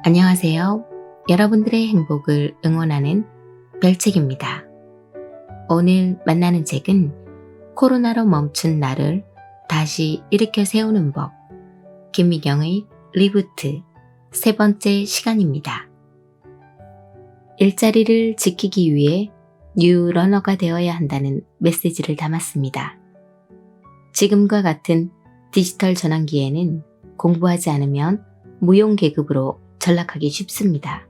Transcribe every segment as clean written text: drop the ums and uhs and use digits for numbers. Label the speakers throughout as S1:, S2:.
S1: 안녕하세요. 여러분들의 행복을 응원하는 별책입니다. 오늘 만나는 책은 코로나로 멈춘 나를 다시 일으켜 세우는 법, 김미경의 리부트 세 번째 시간입니다. 일자리를 지키기 위해 뉴 러너가 되어야 한다는 메시지를 담았습니다. 지금과 같은 디지털 전환기에는 공부하지 않으면 무용계급으로 전락하기 쉽습니다.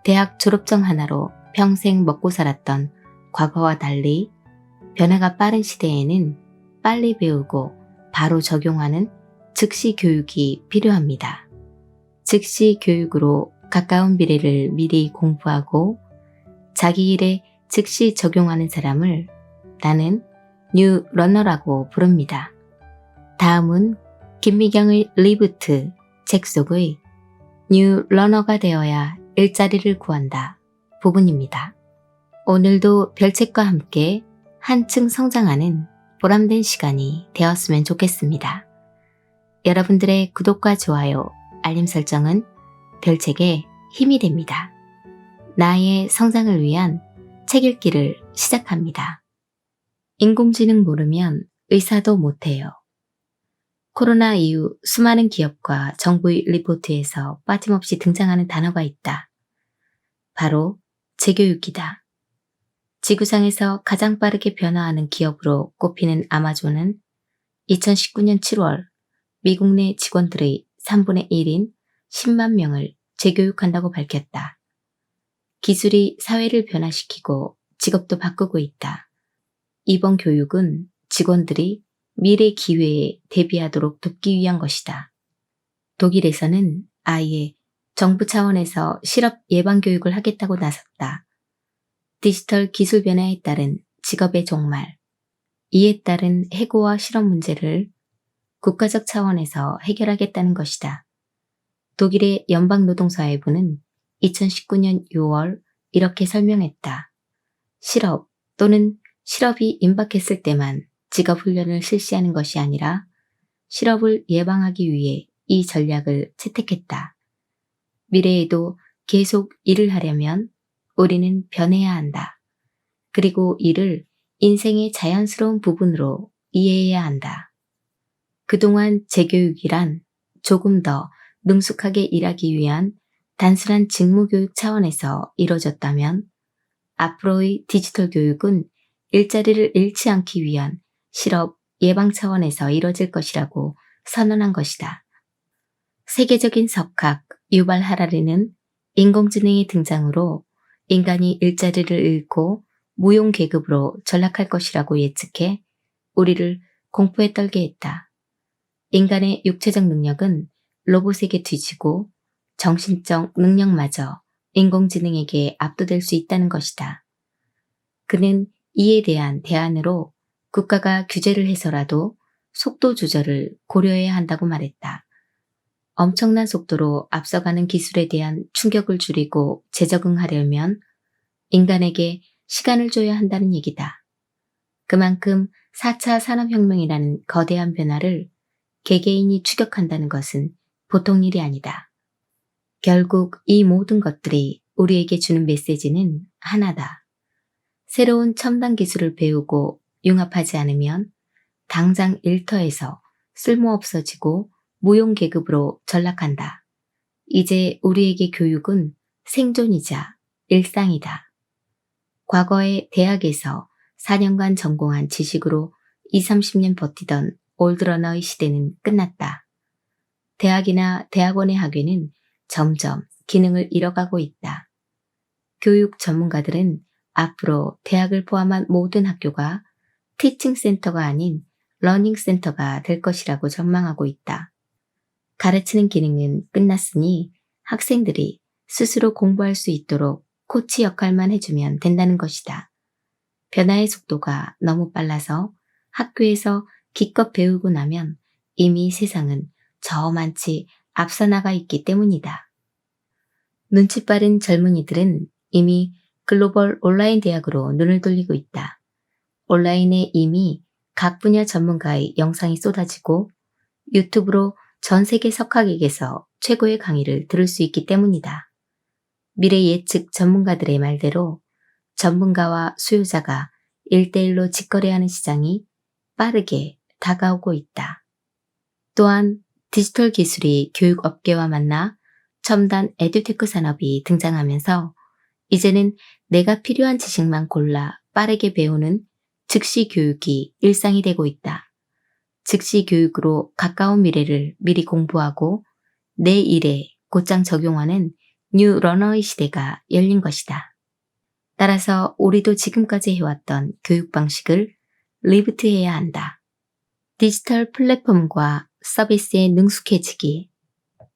S1: 대학 졸업증 하나로 평생 먹고 살았던 과거와 달리 변화가 빠른 시대에는 빨리 배우고 바로 적용하는 즉시 교육이 필요합니다. 즉시 교육으로 가까운 미래를 미리 공부하고 자기 일에 즉시 적용하는 사람을 나는 뉴 러너라고 부릅니다. 다음은 김미경의 리부트 책 속의 뉴 러너가 되어야 일자리를 구한다 부분입니다. 오늘도 별책과 함께 한층 성장하는 보람된 시간이 되었으면 좋겠습니다. 여러분들의 구독과 좋아요, 알림 설정은 별책에 힘이 됩니다. 나의 성장을 위한 책 읽기를 시작합니다. 인공지능 모르면 의사도 못해요. 코로나 이후 수많은 기업과 정부의 리포트에서 빠짐없이 등장하는 단어가 있다. 바로 재교육이다. 지구상에서 가장 빠르게 변화하는 기업으로 꼽히는 아마존은 2019년 7월 미국 내 직원들의 3분의 1인 10만 명을 재교육한다고 밝혔다. 기술이 사회를 변화시키고 직업도 바꾸고 있다. 이번 교육은 직원들이 미래 기회에 대비하도록 돕기 위한 것이다. 독일에서는 아예 정부 차원에서 실업 예방 교육을 하겠다고 나섰다. 디지털 기술 변화에 따른 직업의 종말, 이에 따른 해고와 실업 문제를 국가적 차원에서 해결하겠다는 것이다. 독일의 연방노동사회부는 2019년 6월 이렇게 설명했다. 실업 또는 실업이 임박했을 때만 직업훈련을 실시하는 것이 아니라 실업을 예방하기 위해 이 전략을 채택했다. 미래에도 계속 일을 하려면 우리는 변해야 한다. 그리고 이를 인생의 자연스러운 부분으로 이해해야 한다. 그동안 재교육이란 조금 더 능숙하게 일하기 위한 단순한 직무교육 차원에서 이뤄졌다면 앞으로의 디지털 교육은 일자리를 잃지 않기 위한 실업 예방 차원에서 이뤄질 것이라고 선언한 것이다. 세계적인 석학 유발 하라리는 인공지능의 등장으로 인간이 일자리를 잃고 무용계급으로 전락할 것이라고 예측해 우리를 공포에 떨게 했다. 인간의 육체적 능력은 로봇에게 뒤지고 정신적 능력마저 인공지능에게 압도될 수 있다는 것이다. 그는 이에 대한 대안으로 국가가 규제를 해서라도 속도 조절을 고려해야 한다고 말했다. 엄청난 속도로 앞서가는 기술에 대한 충격을 줄이고 재적응하려면 인간에게 시간을 줘야 한다는 얘기다. 그만큼 4차 산업혁명이라는 거대한 변화를 개개인이 추격한다는 것은 보통 일이 아니다. 결국 이 모든 것들이 우리에게 주는 메시지는 하나다. 새로운 첨단 기술을 배우고 융합하지 않으면 당장 일터에서 쓸모없어지고 무용계급으로 전락한다. 이제 우리에게 교육은 생존이자 일상이다. 과거에 대학에서 4년간 전공한 지식으로 20-30년 버티던 올드러너의 시대는 끝났다. 대학이나 대학원의 학위는 점점 기능을 잃어가고 있다. 교육 전문가들은 앞으로 대학을 포함한 모든 학교가 티칭 센터가 아닌 러닝 센터가 될 것이라고 전망하고 있다. 가르치는 기능은 끝났으니 학생들이 스스로 공부할 수 있도록 코치 역할만 해주면 된다는 것이다. 변화의 속도가 너무 빨라서 학교에서 기껏 배우고 나면 이미 세상은 저만치 앞서 나가 있기 때문이다. 눈치 빠른 젊은이들은 이미 글로벌 온라인 대학으로 눈을 돌리고 있다. 온라인에 이미 각 분야 전문가의 영상이 쏟아지고 유튜브로 전 세계 석학에게서 최고의 강의를 들을 수 있기 때문이다. 미래 예측 전문가들의 말대로 전문가와 수요자가 1대1로 직거래하는 시장이 빠르게 다가오고 있다. 또한 디지털 기술이 교육업계와 만나 첨단 에듀테크 산업이 등장하면서 이제는 내가 필요한 지식만 골라 빠르게 배우는 즉시 교육이 일상이 되고 있다. 즉시 교육으로 가까운 미래를 미리 공부하고 내 일에 곧장 적용하는 뉴 러너의 시대가 열린 것이다. 따라서 우리도 지금까지 해왔던 교육 방식을 리부트해야 한다. 디지털 플랫폼과 서비스에 능숙해지기.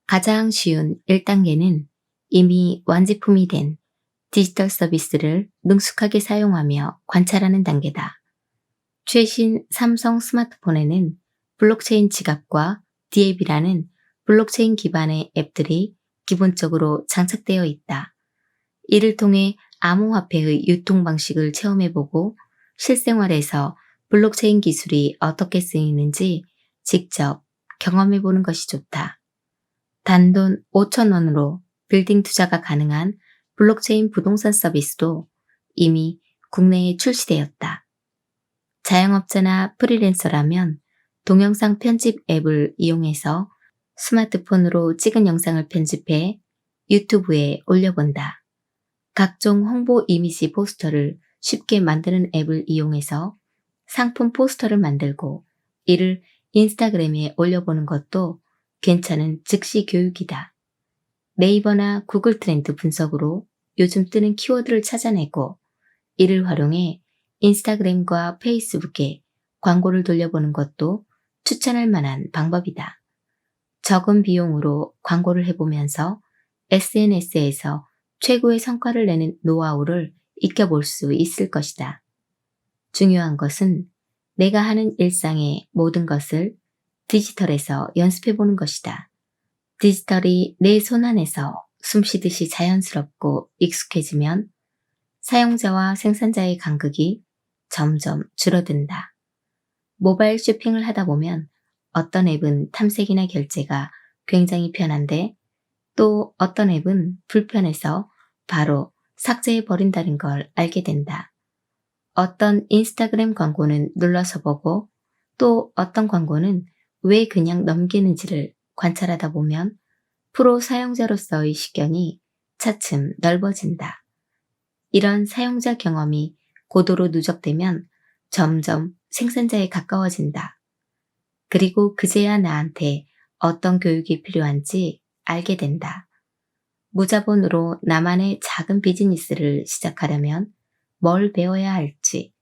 S1: 가장 쉬운 1단계는 이미 완제품이 된 디지털 서비스를 능숙하게 사용하며 관찰하는 단계다. 최신 삼성 스마트폰에는 블록체인 지갑과 디앱이라는 블록체인 기반의 앱들이 기본적으로 장착되어 있다. 이를 통해 암호화폐의 유통 방식을 체험해보고 실생활에서 블록체인 기술이 어떻게 쓰이는지 직접 경험해보는 것이 좋다. 단돈 5,000원으로 빌딩 투자가 가능한 블록체인 부동산 서비스도 이미 국내에 출시되었다. 자영업자나 프리랜서라면 동영상 편집 앱을 이용해서 스마트폰으로 찍은 영상을 편집해 유튜브에 올려본다. 각종 홍보 이미지 포스터를 쉽게 만드는 앱을 이용해서 상품 포스터를 만들고 이를 인스타그램에 올려보는 것도 괜찮은 즉시 교육이다. 네이버나 구글 트렌드 분석으로 요즘 뜨는 키워드를 찾아내고 이를 활용해 인스타그램과 페이스북에 광고를 돌려보는 것도 추천할 만한 방법이다. 적은 비용으로 광고를 해보면서 SNS에서 최고의 성과를 내는 노하우를 익혀볼 수 있을 것이다. 중요한 것은 내가 하는 일상의 모든 것을 디지털에서 연습해보는 것이다. 디지털이 내 손안에서 숨쉬듯이 자연스럽고 익숙해지면 사용자와 생산자의 간극이 점점 줄어든다. 모바일 쇼핑을 하다 보면 어떤 앱은 탐색이나 결제가 굉장히 편한데 또 어떤 앱은 불편해서 바로 삭제해버린다는 걸 알게 된다. 어떤 인스타그램 광고는 눌러서 보고 또 어떤 광고는 왜 그냥 넘기는지를 관찰하다 보면 프로 사용자로서의 시견이 차츰 넓어진다. 이런 사용자 경험이 고도로 누적되면 점점 생산자에 가까워진다. 그리고 그제야 나한테 어떤 교육이 필요한지 알게 된다. 무자본으로 나만의 작은 비즈니스를 시작하려면 뭘 배워야 할지,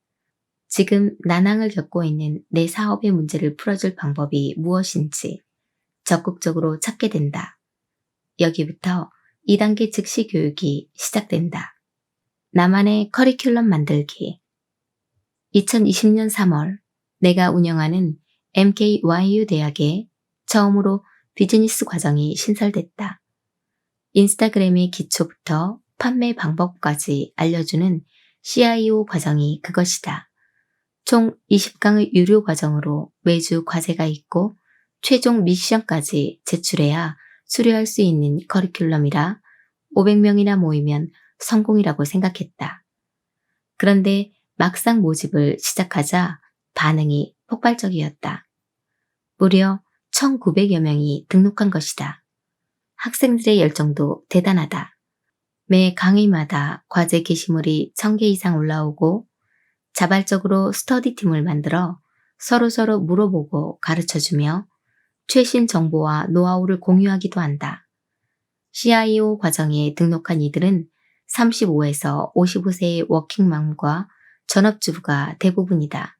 S1: 지금 난항을 겪고 있는 내 사업의 문제를 풀어줄 방법이 무엇인지 적극적으로 찾게 된다. 여기부터 2단계 즉시 교육이 시작된다. 나만의 커리큘럼 만들기. 2020년 3월 내가 운영하는 MKYU 대학에 처음으로 비즈니스 과정이 신설됐다. 인스타그램의 기초부터 판매 방법까지 알려주는 CIO 과정이 그것이다. 총 20강의 유료 과정으로 매주 과제가 있고 최종 미션까지 제출해야 수료할 수 있는 커리큘럼이라 500명이나 모이면 성공이라고 생각했다. 그런데 막상 모집을 시작하자 반응이 폭발적이었다. 무려 1,900여 명이 등록한 것이다. 학생들의 열정도 대단하다. 매 강의마다 과제 게시물이 1,000개 이상 올라오고 자발적으로 스터디팀을 만들어 서로서로 물어보고 가르쳐주며 최신 정보와 노하우를 공유하기도 한다. CIO 과정에 등록한 이들은 35에서 55세의 워킹맘과 전업주부가 대부분이다.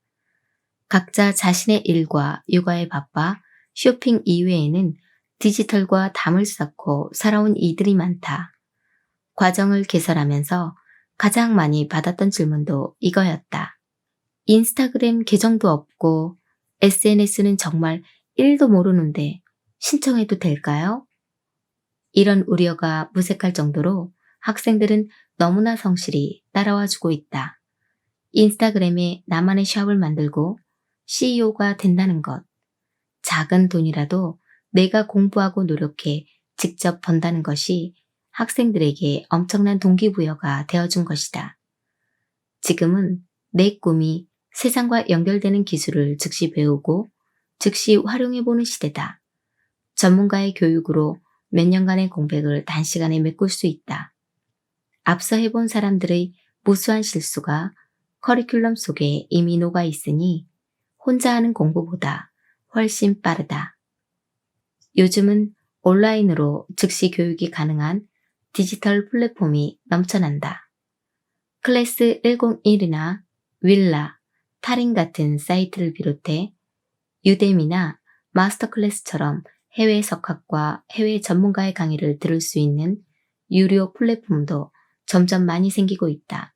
S1: 각자 자신의 일과 육아에 바빠 쇼핑 이외에는 디지털과 담을 쌓고 살아온 이들이 많다. 과정을 개설하면서 가장 많이 받았던 질문도 이거였다. 인스타그램 계정도 없고 SNS는 정말 1도 모르는데 신청해도 될까요? 이런 우려가 무색할 정도로 학생들은 너무나 성실히 따라와주고 있다. 인스타그램에 나만의 샵을 만들고 CEO가 된다는 것. 작은 돈이라도 내가 공부하고 노력해 직접 번다는 것이 학생들에게 엄청난 동기부여가 되어준 것이다. 지금은 내 꿈이 세상과 연결되는 기술을 즉시 배우고 즉시 활용해보는 시대다. 전문가의 교육으로 몇 년간의 공백을 단시간에 메꿀 수 있다. 앞서 해본 사람들의 무수한 실수가 커리큘럼 속에 이미 녹아 있으니 혼자 하는 공부보다 훨씬 빠르다. 요즘은 온라인으로 즉시 교육이 가능한 디지털 플랫폼이 넘쳐난다. 클래스 101이나 윌라, 타린 같은 사이트를 비롯해 유데미나 마스터클래스처럼 해외 석학과 해외 전문가의 강의를 들을 수 있는 유료 플랫폼도 점점 많이 생기고 있다.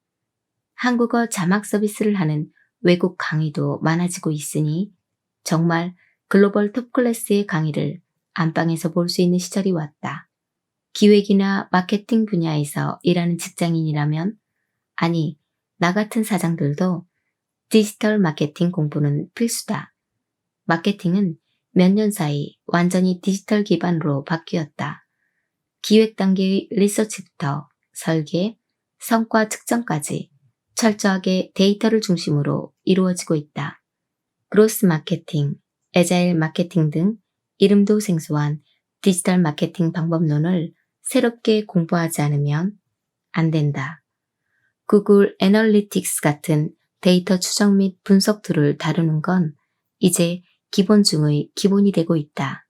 S1: 한국어 자막 서비스를 하는 외국 강의도 많아지고 있으니 정말 글로벌 톱 클래스의 강의를 안방에서 볼 수 있는 시절이 왔다. 기획이나 마케팅 분야에서 일하는 직장인이라면, 아니, 나 같은 사장들도 디지털 마케팅 공부는 필수다. 마케팅은 몇 년 사이 완전히 디지털 기반으로 바뀌었다. 기획 단계의 리서치부터 설계, 성과 측정까지 철저하게 데이터를 중심으로 이루어지고 있다. 그로스 마케팅, 애자일 마케팅 등 이름도 생소한 디지털 마케팅 방법론을 새롭게 공부하지 않으면 안 된다. 구글 애널리틱스 같은 데이터 추적 및 분석 툴을 다루는 건 이제 기본 중의 기본이 되고 있다.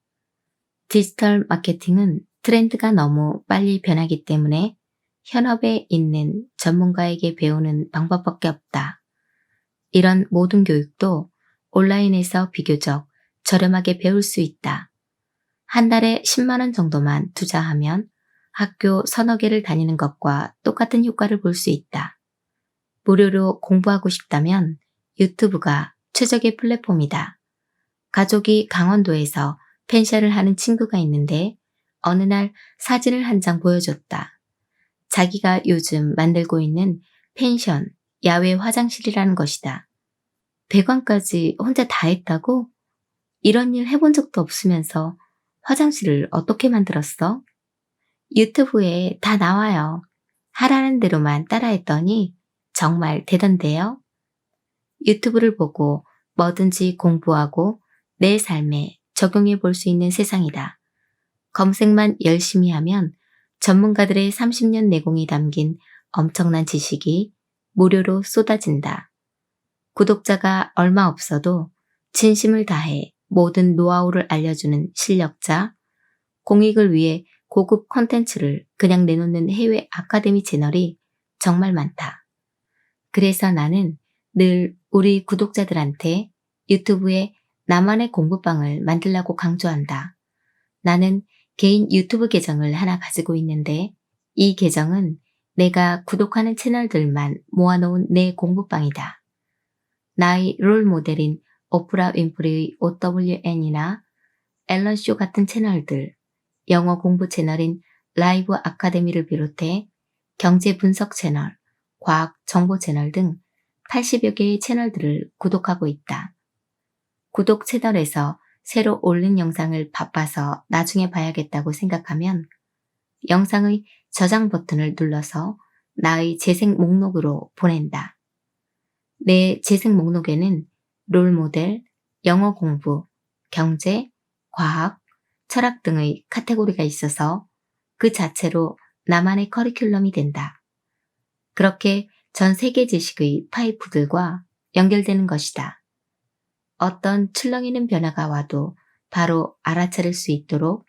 S1: 디지털 마케팅은 트렌드가 너무 빨리 변하기 때문에 현업에 있는 전문가에게 배우는 방법밖에 없다. 이런 모든 교육도 온라인에서 비교적 저렴하게 배울 수 있다. 한 달에 10만 원 정도만 투자하면 학교 서너 개를 다니는 것과 똑같은 효과를 볼 수 있다. 무료로 공부하고 싶다면 유튜브가 최적의 플랫폼이다. 가족이 강원도에서 펜션을 하는 친구가 있는데 어느 날 사진을 한 장 보여줬다. 자기가 요즘 만들고 있는 펜션, 야외 화장실이라는 것이다. 배관까지 혼자 다 했다고? 이런 일 해본 적도 없으면서 화장실을 어떻게 만들었어? 유튜브에 다 나와요. 하라는 대로만 따라했더니 정말 되던데요? 유튜브를 보고 뭐든지 공부하고 내 삶에 적용해 볼 수 있는 세상이다. 검색만 열심히 하면 전문가들의 30년 내공이 담긴 엄청난 지식이 무료로 쏟아진다. 구독자가 얼마 없어도 진심을 다해 모든 노하우를 알려주는 실력자, 공익을 위해 고급 콘텐츠를 그냥 내놓는 해외 아카데미 채널이 정말 많다. 그래서 나는 늘 우리 구독자들한테 유튜브에 나만의 공부방을 만들라고 강조한다. 나는 개인 유튜브 계정을 하나 가지고 있는데 이 계정은 내가 구독하는 채널들만 모아놓은 내 공부방이다. 나의 롤 모델인 오프라 윈프리의 OWN이나 앨런 쇼 같은 채널들, 영어 공부 채널인 라이브 아카데미를 비롯해 경제 분석 채널, 과학 정보 채널 등 80여 개의 채널들을 구독하고 있다. 구독 채널에서 새로 올린 영상을 바빠서 나중에 봐야겠다고 생각하면 영상의 저장 버튼을 눌러서 나의 재생 목록으로 보낸다. 내 재생 목록에는 롤 모델, 영어 공부, 경제, 과학, 철학 등의 카테고리가 있어서 그 자체로 나만의 커리큘럼이 된다. 그렇게 전 세계 지식의 파이프들과 연결되는 것이다. 어떤 출렁이는 변화가 와도 바로 알아차릴 수 있도록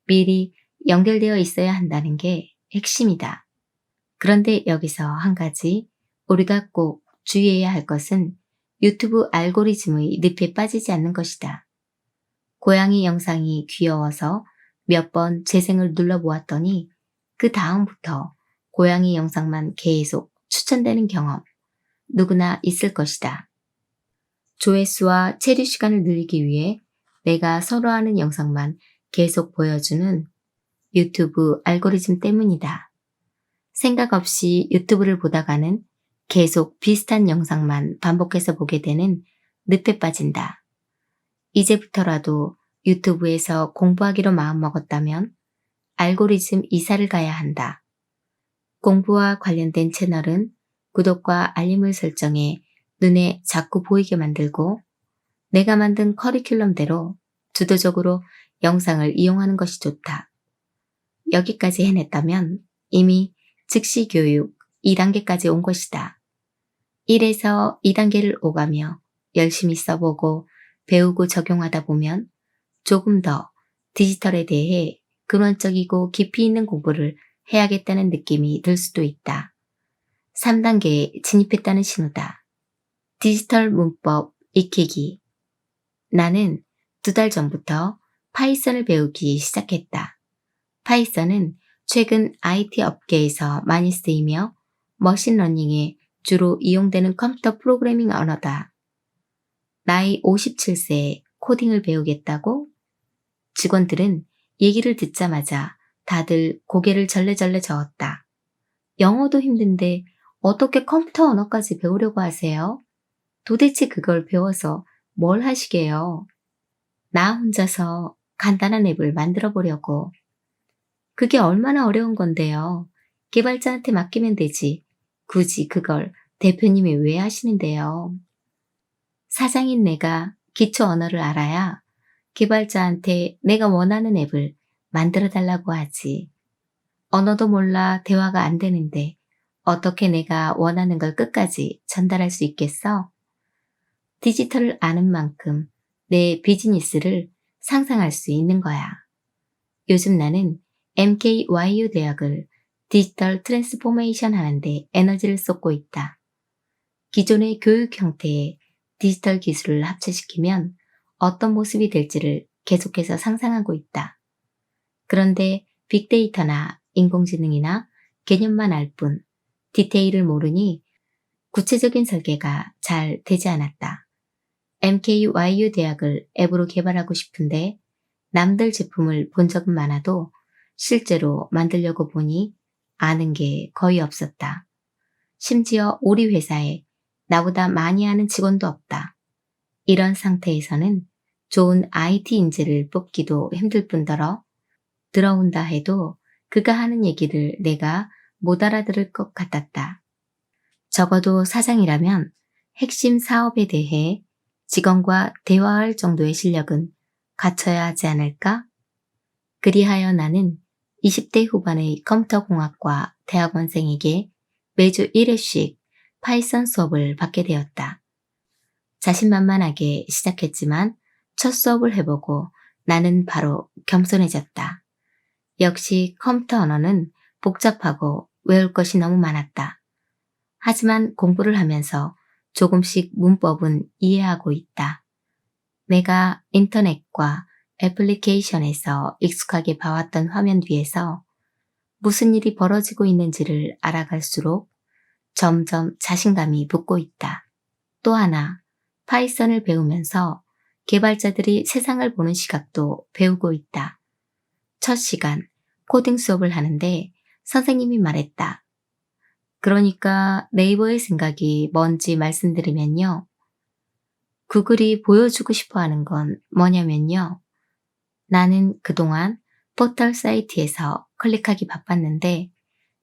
S1: 미리 연결되어 있어야 한다는 게 핵심이다. 그런데 여기서 한 가지 우리가 꼭 주의해야 할 것은 유튜브 알고리즘의 늪에 빠지지 않는 것이다. 고양이 영상이 귀여워서 몇 번 재생을 눌러보았더니 그 다음부터 고양이 영상만 계속 추천되는 경험 누구나 있을 것이다. 조회수와 체류 시간을 늘리기 위해 내가 선호하는 영상만 계속 보여주는 유튜브 알고리즘 때문이다. 생각 없이 유튜브를 보다가는 계속 비슷한 영상만 반복해서 보게 되는 늪에 빠진다. 이제부터라도 유튜브에서 공부하기로 마음먹었다면 알고리즘 이사를 가야 한다. 공부와 관련된 채널은 구독과 알림을 설정해 눈에 자꾸 보이게 만들고 내가 만든 커리큘럼대로 주도적으로 영상을 이용하는 것이 좋다. 여기까지 해냈다면 이미 즉시 교육 2단계까지 온 것이다. 1에서 2단계를 오가며 열심히 써보고 배우고 적용하다 보면 조금 더 디지털에 대해 근원적이고 깊이 있는 공부를 해야겠다는 느낌이 들 수도 있다. 3단계에 진입했다는 신호다. 디지털 문법 익히기. 나는 2달 전부터 파이썬을 배우기 시작했다. 파이썬은 최근 IT 업계에서 많이 쓰이며 머신러닝에 주로 이용되는 컴퓨터 프로그래밍 언어다. 나이 57세에 코딩을 배우겠다고? 직원들은 얘기를 듣자마자 다들 고개를 절레절레 저었다. 영어도 힘든데 어떻게 컴퓨터 언어까지 배우려고 하세요? 도대체 그걸 배워서 뭘 하시게요? 나 혼자서 간단한 앱을 만들어 보려고. 그게 얼마나 어려운 건데요. 개발자한테 맡기면 되지. 굳이 그걸 대표님이 왜 하시는데요? 사장인 내가 기초 언어를 알아야 개발자한테 내가 원하는 앱을 만들어 달라고 하지. 언어도 몰라 대화가 안 되는데 어떻게 내가 원하는 걸 끝까지 전달할 수 있겠어? 디지털을 아는 만큼 내 비즈니스를 상상할 수 있는 거야. 요즘 나는 MKYU 대학을 디지털 트랜스포메이션 하는데 에너지를 쏟고 있다. 기존의 교육 형태에 디지털 기술을 합체시키면 어떤 모습이 될지를 계속해서 상상하고 있다. 그런데 빅데이터나 인공지능이나 개념만 알 뿐 디테일을 모르니 구체적인 설계가 잘 되지 않았다. MKYU 대학을 앱으로 개발하고 싶은데 남들 제품을 본 적은 많아도 실제로 만들려고 보니 아는 게 거의 없었다. 심지어 우리 회사에 나보다 많이 아는 직원도 없다. 이런 상태에서는 좋은 IT 인재를 뽑기도 힘들 뿐더러 들어온다 해도 그가 하는 얘기를 내가 못 알아들을 것 같았다. 적어도 사장이라면 핵심 사업에 대해 직원과 대화할 정도의 실력은 갖춰야 하지 않을까? 그리하여 나는 20대 후반의 컴퓨터공학과 대학원생에게 매주 1회씩 파이썬 수업을 받게 되었다. 자신만만하게 시작했지만 첫 수업을 해보고 나는 바로 겸손해졌다. 역시 컴퓨터 언어는 복잡하고 외울 것이 너무 많았다. 하지만 공부를 하면서 조금씩 문법은 이해하고 있다. 내가 인터넷과 애플리케이션에서 익숙하게 봐왔던 화면 위에서 무슨 일이 벌어지고 있는지를 알아갈수록 점점 자신감이 붙고 있다. 또 하나, 파이썬을 배우면서 개발자들이 세상을 보는 시각도 배우고 있다. 첫 시간 코딩 수업을 하는데 선생님이 말했다. 그러니까 네이버의 생각이 뭔지 말씀드리면요. 구글이 보여주고 싶어 하는 건 뭐냐면요. 나는 그동안 포털 사이트에서 클릭하기 바빴는데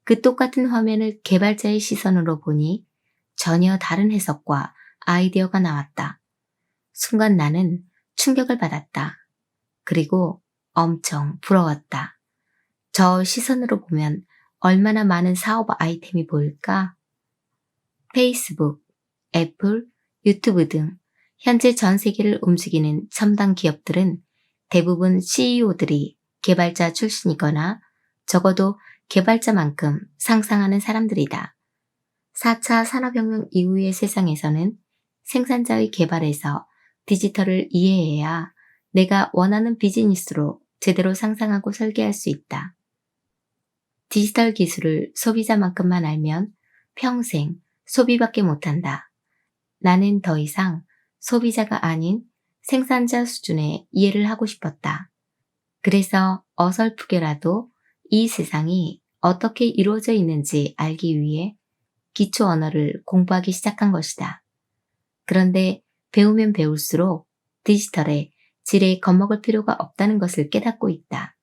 S1: 그 똑같은 화면을 개발자의 시선으로 보니 전혀 다른 해석과 아이디어가 나왔다. 순간 나는 충격을 받았다. 그리고 엄청 부러웠다. 저 시선으로 보면 얼마나 많은 사업 아이템이 보일까? 페이스북, 애플, 유튜브 등 현재 전 세계를 움직이는 첨단 기업들은 대부분 CEO들이 개발자 출신이거나 적어도 개발자만큼 상상하는 사람들이다. 4차 산업혁명 이후의 세상에서는 생산자의 개발에서 디지털을 이해해야 내가 원하는 비즈니스로 제대로 상상하고 설계할 수 있다. 디지털 기술을 소비자만큼만 알면 평생 소비밖에 못한다. 나는 더 이상 소비자가 아닌 생산자 수준의 이해를 하고 싶었다. 그래서 어설프게라도 이 세상이 어떻게 이루어져 있는지 알기 위해 기초 언어를 공부하기 시작한 것이다. 그런데 배우면 배울수록 디지털에 지레 겁먹을 필요가 없다는 것을 깨닫고 있다.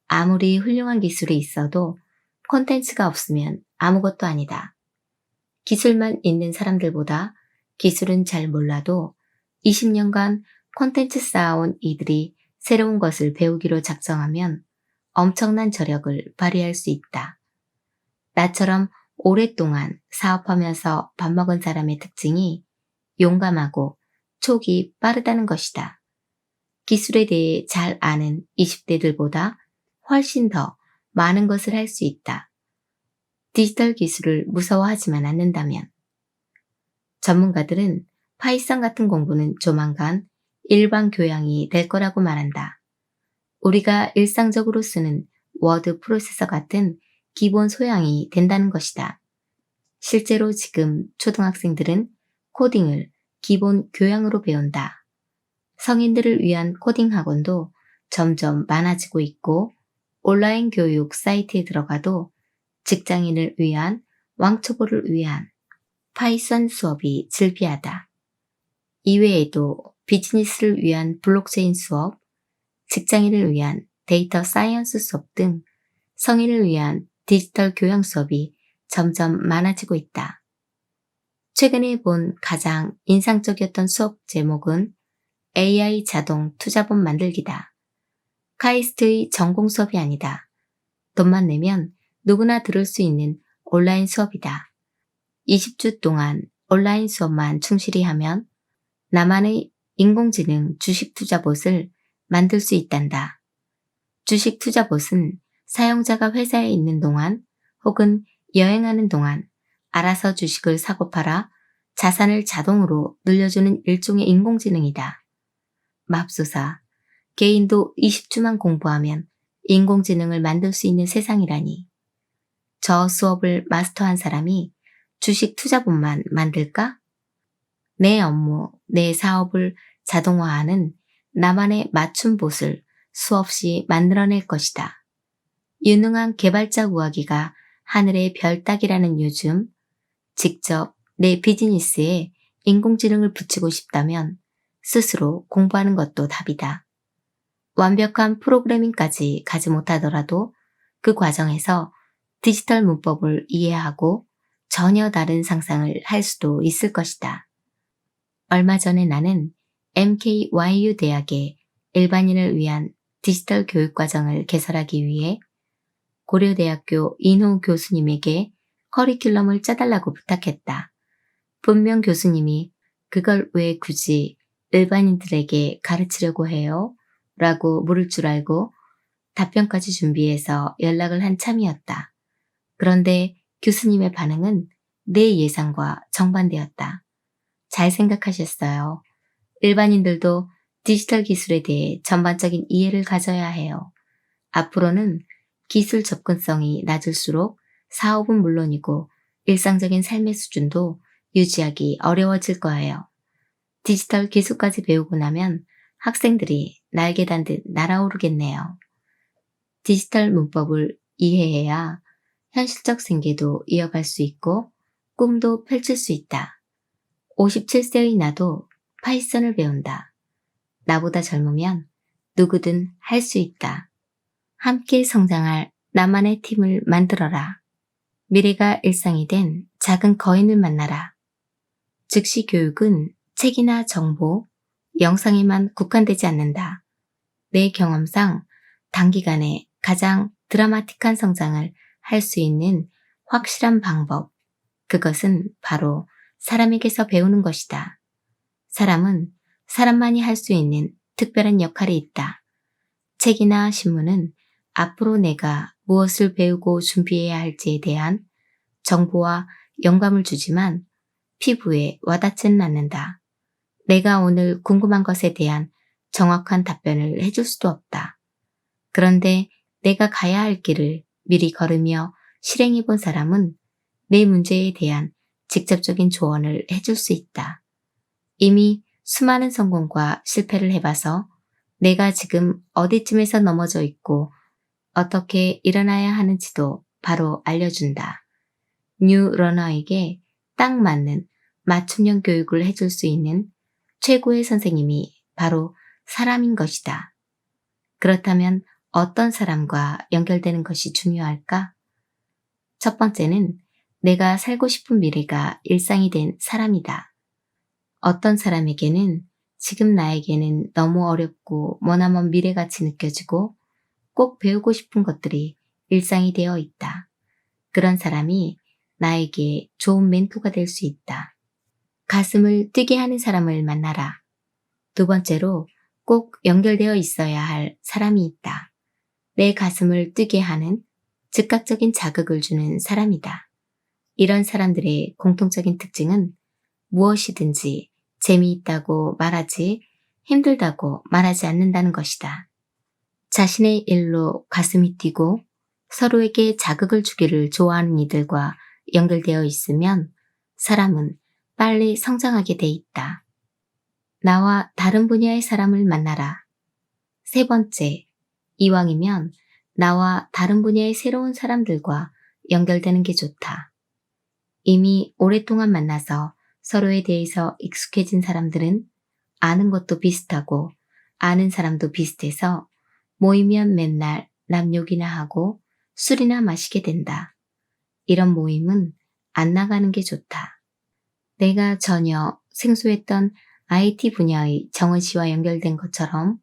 S1: 아무리 훌륭한 기술이 있어도 콘텐츠가 없으면 아무것도 아니다. 기술만 있는 사람들보다 기술은 잘 몰라도 20년간 콘텐츠 쌓아온 이들이 새로운 것을 배우기로 작정하면 엄청난 저력을 발휘할 수 있다. 나처럼 오랫동안 사업하면서 밥 먹은 사람의 특징이 용감하고 촉이 빠르다는 것이다. 기술에 대해 잘 아는 20대들보다 훨씬 더 많은 것을 할 수 있다. 디지털 기술을 무서워하지만 않는다면. 전문가들은 파이썬 같은 공부는 조만간 일반 교양이 될 거라고 말한다. 우리가 일상적으로 쓰는 워드 프로세서 같은 기본 소양이 된다는 것이다. 실제로 지금 초등학생들은 코딩을 기본 교양으로 배운다. 성인들을 위한 코딩 학원도 점점 많아지고 있고 온라인 교육 사이트에 들어가도 직장인을 위한 왕초보를 위한 파이썬 수업이 즐비하다. 이외에도 비즈니스를 위한 블록체인 수업, 직장인을 위한 데이터 사이언스 수업 등 성인을 위한 디지털 교양 수업이 점점 많아지고 있다. 최근에 본 가장 인상적이었던 수업 제목은 AI 자동 투자본 만들기다. 카이스트의 전공 수업이 아니다. 돈만 내면 누구나 들을 수 있는 온라인 수업이다. 20주 동안 온라인 수업만 충실히 하면 나만의 인공지능 주식 투자봇을 만들 수 있단다. 주식 투자봇은 사용자가 회사에 있는 동안 혹은 여행하는 동안 알아서 주식을 사고 팔아 자산을 자동으로 늘려주는 일종의 인공지능이다. 맙소사, 개인도 20주만 공부하면 인공지능을 만들 수 있는 세상이라니. 저 수업을 마스터한 사람이 주식 투자본만 만들까? 내 업무, 내 사업을 자동화하는 나만의 맞춤봇을 수없이 만들어낼 것이다. 유능한 개발자 구하기가 하늘의 별 따기라는 요즘, 직접 내 비즈니스에 인공지능을 붙이고 싶다면 스스로 공부하는 것도 답이다. 완벽한 프로그래밍까지 가지 못하더라도 그 과정에서 디지털 문법을 이해하고 전혀 다른 상상을 할 수도 있을 것이다. 얼마 전에 나는 MKYU 대학의 일반인을 위한 디지털 교육과정을 개설하기 위해 고려대학교 인호 교수님에게 커리큘럼을 짜달라고 부탁했다. 분명 교수님이 그걸 왜 굳이 일반인들에게 가르치려고 해요? 라고 물을 줄 알고 답변까지 준비해서 연락을 한 참이었다. 그런데 교수님의 반응은 내 예상과 정반대였다. 잘 생각하셨어요. 일반인들도 디지털 기술에 대해 전반적인 이해를 가져야 해요. 앞으로는 기술 접근성이 낮을수록 사업은 물론이고 일상적인 삶의 수준도 유지하기 어려워질 거예요. 디지털 기술까지 배우고 나면 학생들이 날개 단 듯 날아오르겠네요. 디지털 문법을 이해해야 현실적 생계도 이어갈 수 있고 꿈도 펼칠 수 있다. 57세의 나도 파이썬을 배운다. 나보다 젊으면 누구든 할 수 있다. 함께 성장할 나만의 팀을 만들어라. 미래가 일상이 된 작은 거인을 만나라. 즉시 교육은 책이나 정보, 영상에만 국한되지 않는다. 내 경험상 단기간에 가장 드라마틱한 성장을 할 수 있는 확실한 방법, 그것은 바로 사람에게서 배우는 것이다. 사람은 사람만이 할 수 있는 특별한 역할이 있다. 책이나 신문은 앞으로 내가 무엇을 배우고 준비해야 할지에 대한 정보와 영감을 주지만 피부에 와닿지는 않는다. 내가 오늘 궁금한 것에 대한 정확한 답변을 해줄 수도 없다. 그런데 내가 가야 할 길을 미리 걸으며 실행해 본 사람은 내 문제에 대한 직접적인 조언을 해줄 수 있다. 이미 수많은 성공과 실패를 해봐서 내가 지금 어디쯤에서 넘어져 있고 어떻게 일어나야 하는지도 바로 알려준다. 뉴 러너에게 딱 맞는 맞춤형 교육을 해줄 수 있는 최고의 선생님이 바로 사람인 것이다. 그렇다면 어떤 사람과 연결되는 것이 중요할까? 첫 번째는 내가 살고 싶은 미래가 일상이 된 사람이다. 어떤 사람에게는 지금 나에게는 너무 어렵고 머나먼 미래같이 느껴지고 꼭 배우고 싶은 것들이 일상이 되어 있다. 그런 사람이 나에게 좋은 멘토가 될 수 있다. 가슴을 뛰게 하는 사람을 만나라. 두 번째로 꼭 연결되어 있어야 할 사람이 있다. 내 가슴을 뛰게 하는 즉각적인 자극을 주는 사람이다. 이런 사람들의 공통적인 특징은 무엇이든지 재미있다고 말하지 힘들다고 말하지 않는다는 것이다. 자신의 일로 가슴이 뛰고 서로에게 자극을 주기를 좋아하는 이들과 연결되어 있으면 사람은 빨리 성장하게 돼 있다. 나와 다른 분야의 사람을 만나라. 세 번째, 이왕이면 나와 다른 분야의 새로운 사람들과 연결되는 게 좋다. 이미 오랫동안 만나서 서로에 대해서 익숙해진 사람들은 아는 것도 비슷하고 아는 사람도 비슷해서 모이면 맨날 남 욕이나 하고 술이나 마시게 된다. 이런 모임은 안 나가는 게 좋다. 내가 전혀 생소했던 IT 분야의 정은 씨와 연결된 것처럼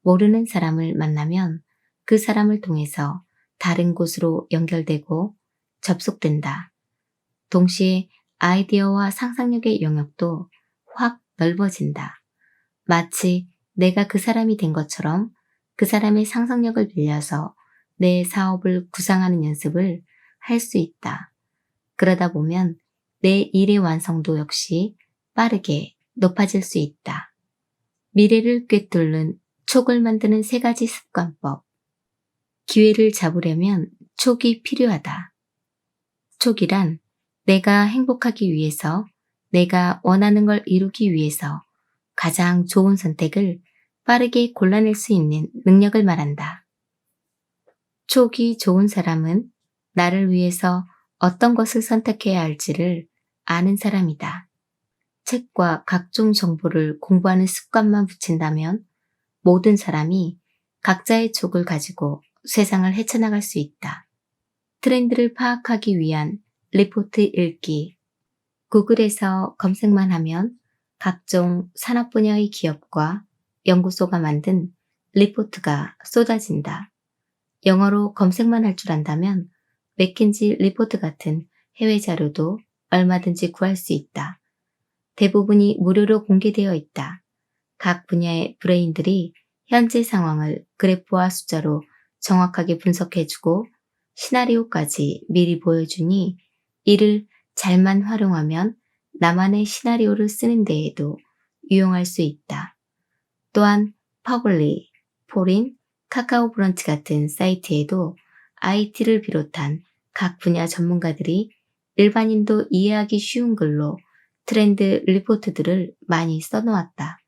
S1: 모르는 사람을 만나면 그 사람을 통해서 다른 곳으로 연결되고 접속된다. 동시에 아이디어와 상상력의 영역도 확 넓어진다. 마치 내가 그 사람이 된 것처럼 그 사람의 상상력을 빌려서 내 사업을 구상하는 연습을 할 수 있다. 그러다 보면 내 일의 완성도 역시 빠르게 높아질 수 있다. 미래를 꿰뚫는 촉을 만드는 3가지 습관법. 기회를 잡으려면 촉이 필요하다. 촉이란 내가 행복하기 위해서, 내가 원하는 걸 이루기 위해서 가장 좋은 선택을 빠르게 골라낼 수 있는 능력을 말한다. 촉이 좋은 사람은 나를 위해서 어떤 것을 선택해야 할지를 아는 사람이다. 책과 각종 정보를 공부하는 습관만 붙인다면 모든 사람이 각자의 촉을 가지고 세상을 헤쳐나갈 수 있다. 트렌드를 파악하기 위한 리포트 읽기. 구글에서 검색만 하면 각종 산업 분야의 기업과 연구소가 만든 리포트가 쏟아진다. 영어로 검색만 할 줄 안다면 맥킨지 리포트 같은 해외 자료도 얼마든지 구할 수 있다. 대부분이 무료로 공개되어 있다. 각 분야의 브레인들이 현재 상황을 그래프와 숫자로 정확하게 분석해주고 시나리오까지 미리 보여주니 이를 잘만 활용하면 나만의 시나리오를 쓰는 데에도 유용할 수 있다. 또한 퍼블리, 포린, 카카오 브런치 같은 사이트에도 IT를 비롯한 각 분야 전문가들이 일반인도 이해하기 쉬운 글로 트렌드 리포트들을 많이 써놓았다.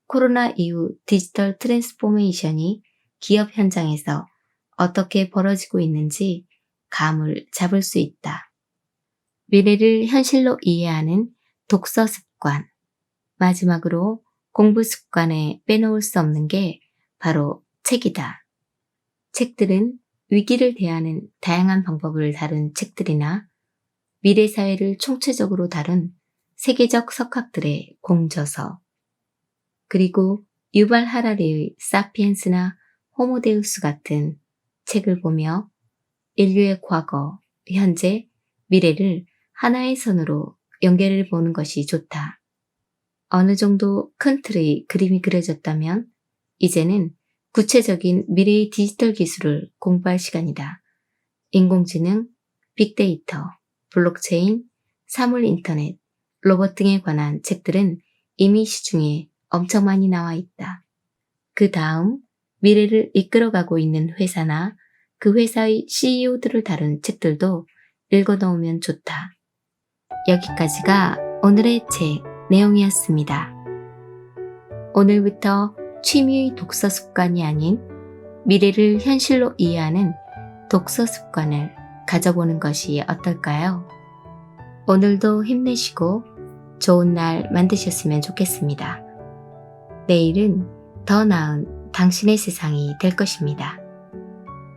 S1: 코로나 이후 디지털 트랜스포메이션이 기업 현장에서 어떻게 벌어지고 있는지 감을 잡을 수 있다. 미래를 현실로 이해하는 독서 습관. 마지막으로 공부 습관에 빼놓을 수 없는 게 바로 책이다. 책들은 위기를 대하는 다양한 방법을 다룬 책들이나 미래 사회를 총체적으로 다룬 세계적 석학들의 공저서, 그리고 유발 하라리의 사피엔스나 호모데우스 같은 책을 보며 인류의 과거, 현재, 미래를 하나의 선으로 연결해 보는 것이 좋다. 어느 정도 큰 틀의 그림이 그려졌다면 이제는 구체적인 미래의 디지털 기술을 공부할 시간이다. 인공지능, 빅데이터, 블록체인, 사물 인터넷, 로봇 등에 관한 책들은 이미 시중에 엄청 많이 나와 있다. 그 다음 미래를 이끌어가고 있는 회사나 그 회사의 CEO들을 다룬 책들도 읽어놓으면 좋다. 여기까지가 오늘의 책 내용이었습니다. 오늘부터 취미의 독서 습관이 아닌 미래를 현실로 이해하는 독서 습관을 가져보는 것이 어떨까요? 오늘도 힘내시고 좋은 날 만드셨으면 좋겠습니다. 내일은 더 나은 당신의 세상이 될 것입니다.